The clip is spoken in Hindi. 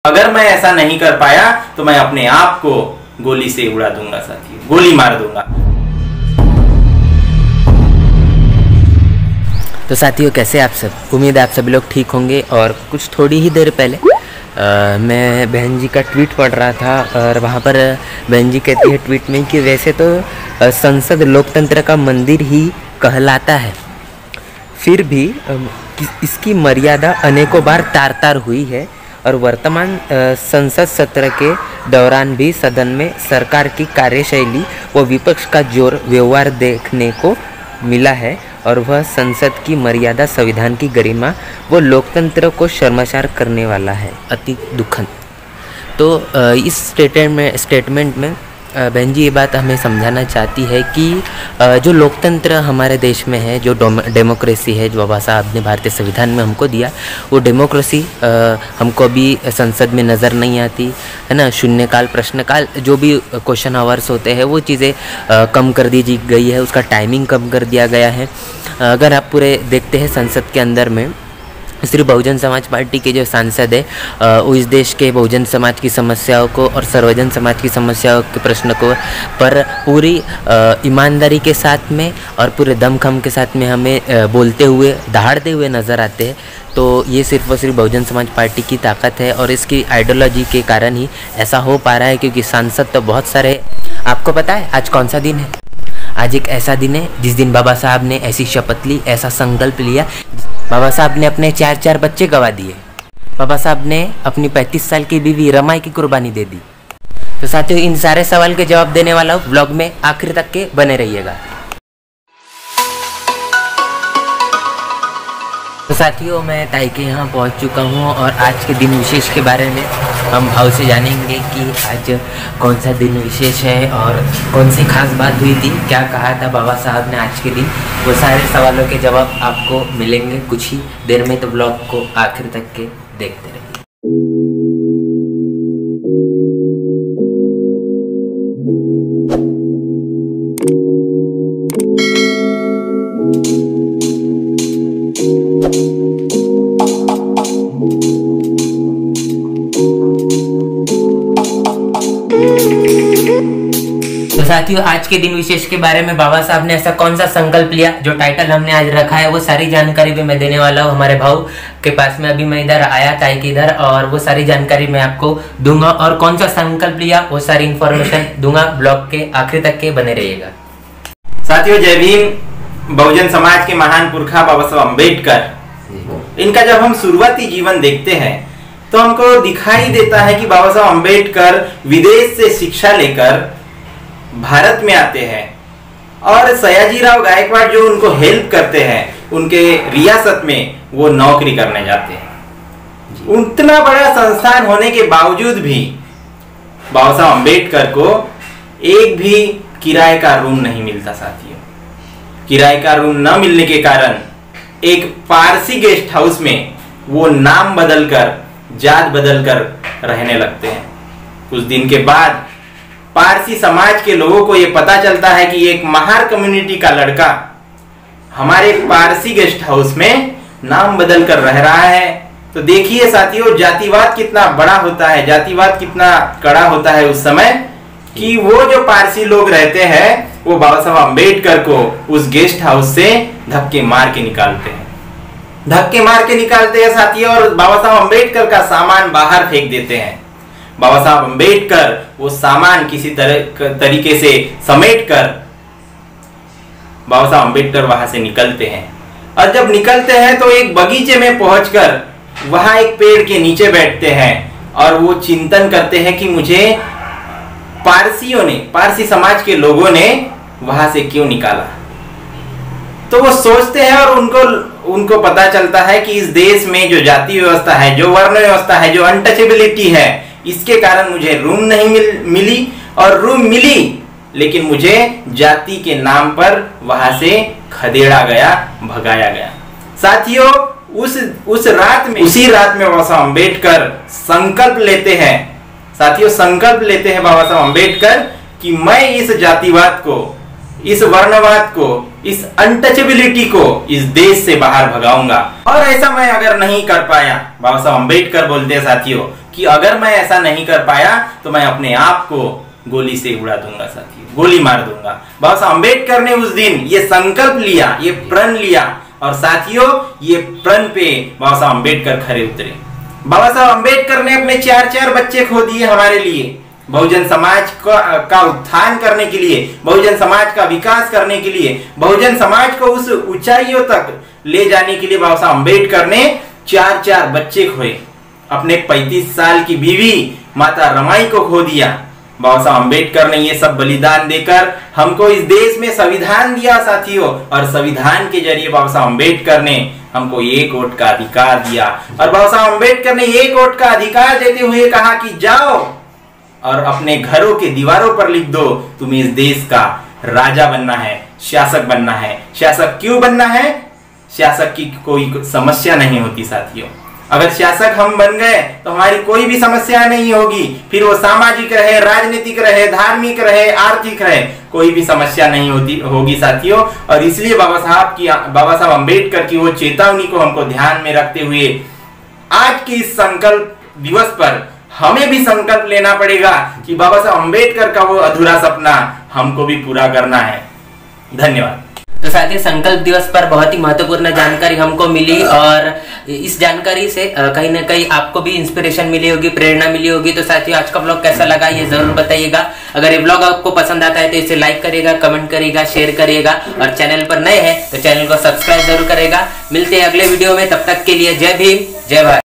अगर मैं ऐसा नहीं कर पाया तो मैं अपने आप को गोली से उड़ा दूंगा साथियों, गोली मार दूंगा। तो साथियों कैसे आप सब, उम्मीद है आप सभी लोग ठीक होंगे। और कुछ थोड़ी ही देर पहले मैं बहन जी का ट्वीट पढ़ रहा था और वहाँ पर बहन जी कहती है ट्वीट में कि वैसे तो संसद लोकतंत्र का मंदिर ही कहलाता है, फिर भी इसकी मर्यादा अनेकों बार तार तार हुई है और वर्तमान संसद सत्र के दौरान भी सदन में सरकार की कार्यशैली व विपक्ष का जोर व्यवहार देखने को मिला है और वह संसद की मर्यादा, संविधान की गरिमा व लोकतंत्र को शर्मसार करने वाला है। अति दुखद। तो इस स्टेटमेंट में बहन जी ये बात हमें समझाना चाहती है कि जो लोकतंत्र हमारे देश में है, जो डेमोक्रेसी है, जो बाबा साहब ने भारतीय संविधान में हमको दिया, वो डेमोक्रेसी हमको अभी संसद में नज़र नहीं आती है ना। शून्यकाल, प्रश्नकाल, जो भी क्वेश्चन आवर्स होते हैं वो चीज़ें कम कर दी गई है, उसका टाइमिंग कम कर दिया गया है। अगर आप पूरे देखते हैं संसद के अंदर में सिर्फ बहुजन समाज पार्टी के जो सांसद है वो इस देश के बहुजन समाज की समस्याओं को और सर्वजन समाज की समस्याओं के प्रश्न को पर पूरी ईमानदारी के साथ में और पूरे दमखम के साथ में हमें बोलते हुए, दहाड़ते हुए नज़र आते हैं। तो ये सिर्फ और सिर्फ बहुजन समाज पार्टी की ताकत है और इसकी आइडियोलॉजी के कारण ही ऐसा हो पा रहा है, क्योंकि सांसद तो बहुत सारे। आपको पता है आज कौन सा दिन है? आज एक ऐसा दिन है जिस दिन बाबा साहब ने ऐसी शपथ ली, ऐसा संकल्प लिया। बाबा साहब ने अपने 4 बच्चे गंवा दिए। बाबा साहब ने अपनी 35 साल की बीवी रमाई की कुर्बानी दे दी। तो साथियों इन सारे सवाल के जवाब देने वाला हूँ, ब्लॉग में आखिर तक के बने रहिएगा। तो साथियों मैं ताई के यहाँ पहुँच चुका हूँ और आज के दिन विशेष के बारे में हम भाव से जानेंगे कि आज कौन सा दिन विशेष है और कौन सी खास बात हुई थी, क्या कहा था बाबा साहब ने आज के दिन। वो सारे सवालों के जवाब आपको मिलेंगे कुछ ही देर में, तो ब्लॉग को आखिर तक के देखते रहिए। तो साथियों आज के दिन विशेष के बारे में बाबा साहब ने ऐसा कौन सा संकल्प लिया, जो टाइटल हमने आज रखा है, वो सारी जानकारी भी मैं देने वाला हूँ हमारे भाव के पास में। अभी मैं इधर आया ताई के इधर और वो सारी जानकारी मैं आपको दूंगा और कौन सा संकल्प लिया वो सारी इंफॉर्मेशन दूंगा। ब्लॉग के आखिर तक के बने रहिएगा। साथियों जय भीम। बहुजन समाज के महान पुरखा बाबा साहब अम्बेडकर, इनका जब हम शुरुआती जीवन देखते हैं तो हमको दिखाई देता है कि बाबा साहब अम्बेडकर विदेश से शिक्षा लेकर भारत में आते हैं और सयाजीराव गायकवाड़ जो उनको हेल्प करते हैं, उनके रियासत में वो नौकरी करने जाते हैं। उतना बड़ा संस्थान होने के बावजूद भी बाबा साहब अम्बेडकर को एक भी किराए का रूम नहीं मिलता साथियों। किराए का रूम न मिलने के कारण एक पारसी गेस्ट हाउस में वो नाम बदलकर, जात बदलकर रहने लगते हैं। कुछ दिन के बाद पारसी समाज के लोगों को ये पता चलता है कि एक महार कम्युनिटी का लड़का हमारे पारसी गेस्ट हाउस में नाम बदल कर रह रहा है। तो देखिए साथियों जातिवाद कितना बड़ा होता है, जातिवाद कितना कड़ा होता है उस समय, कि वो जो पारसी लोग रहते हैं वो बाबा साहब अम्बेडकर को उस गेस्ट हाउस से धक्के मार के निकालते हैं, धक्के मार के निकालते हैं साथियों, और बाबा साहब अम्बेडकर का सामान बाहर फेंक देते हैं। बाबा साहब अम्बेडकर वो सामान किसी तरीके से समेटकर बाबा साहब अम्बेडकर वहां से निकलते हैं। और जब निकलते हैं तो एक बगीचे में पहुंचकर वहां एक पेड़ के नीचे बैठते हैं और वो चिंतन करते हैं कि मुझे पारसियों ने, पारसी समाज के लोगों ने वहां से क्यों निकाला। तो वो सोचते हैं और उनको पता चलता है कि इस देश में जो जाति व्यवस्था है, जो वर्ण व्यवस्था है, जो अनटचेबिलिटी है, इसके कारण मुझे रूम नहीं मिली और रूम मिली लेकिन मुझे जाति के नाम पर वहां से खदेड़ा गया, भगाया गया। साथियों उस रात में, उसी रात में बाबा साहब अम्बेडकर संकल्प लेते हैं। साथियों संकल्प लेते हैं बाबा साहब अम्बेडकर कि मैं इस जातिवाद को, इस वर्णवाद को, इस अनटचेबिलिटी को इस देश से बाहर भगाऊंगा। और ऐसा मैं अगर नहीं कर पाया, बाबा साहब अम्बेडकर बोलते हैं साथियों कि अगर मैं ऐसा नहीं कर पाया तो मैं अपने आप को गोली से उड़ा दूंगा साथियों, गोली मार दूंगा। बाबा साहब अम्बेडकर ने उस दिन ये संकल्प लिया, ये प्रण लिया, और साथियों ये प्रण पे बाबा साहब अम्बेडकर खरे उतरे। बाबा साहब अम्बेडकर ने अपने 4 बच्चे खो दिए हमारे लिए, बहुजन समाज का उत्थान करने के लिए, बहुजन समाज का विकास करने के लिए, बहुजन समाज को उस ऊंचाइयों तक ले जाने के लिए बाबा साहब अम्बेडकर ने 4 बच्चे खोए। अपने 35 साल की बीवी माता रमाई को खो दिया। बाबा साहब अम्बेडकर ने ये सब बलिदान देकर हमको इस देश में संविधान दिया साथियों, और संविधान के जरिए बाबा साहब अम्बेडकर ने हमको 1 वोट का अधिकार दिया। और बाबा साहब अम्बेडकर ने 1 वोट का अधिकार देते हुए कहा कि जाओ और अपने घरों के दीवारों पर लिख दो, तुम्हें इस देश का राजा बनना है, शासक बनना है। शासक क्यों बनना है? शासक की कोई समस्या नहीं होती साथियों। अगर शासक हम बन गए तो हमारी कोई भी समस्या नहीं होगी, फिर वो सामाजिक रहे, राजनीतिक रहे, धार्मिक रहे, आर्थिक रहे, कोई भी समस्या नहीं होगी साथियों। और इसलिए बाबा साहब अम्बेडकर की वो चेतावनी को हमको ध्यान में रखते हुए आज के इस संकल्प दिवस पर हमें भी संकल्प लेना पड़ेगा कि बाबा साहब अम्बेडकर का वो अधूरा सपना हमको भी पूरा करना है। धन्यवाद। तो साथियों संकल्प दिवस पर बहुत ही महत्वपूर्ण जानकारी हमको मिली, और इस जानकारी से कहीं ना कहीं आपको भी इंस्पिरेशन मिली होगी, प्रेरणा मिली होगी। तो साथियों आज का ब्लॉग कैसा लगा ये जरूर बताइएगा। अगर ये ब्लॉग आपको पसंद आता है तो इसे लाइक करिएगा, कमेंट करिएगा, शेयर करिएगा, और चैनल पर नए हैं तो चैनल को सब्सक्राइब जरूर करेगा। मिलते हैं अगले वीडियो में, तब तक के लिए जय भीम, जय भारत।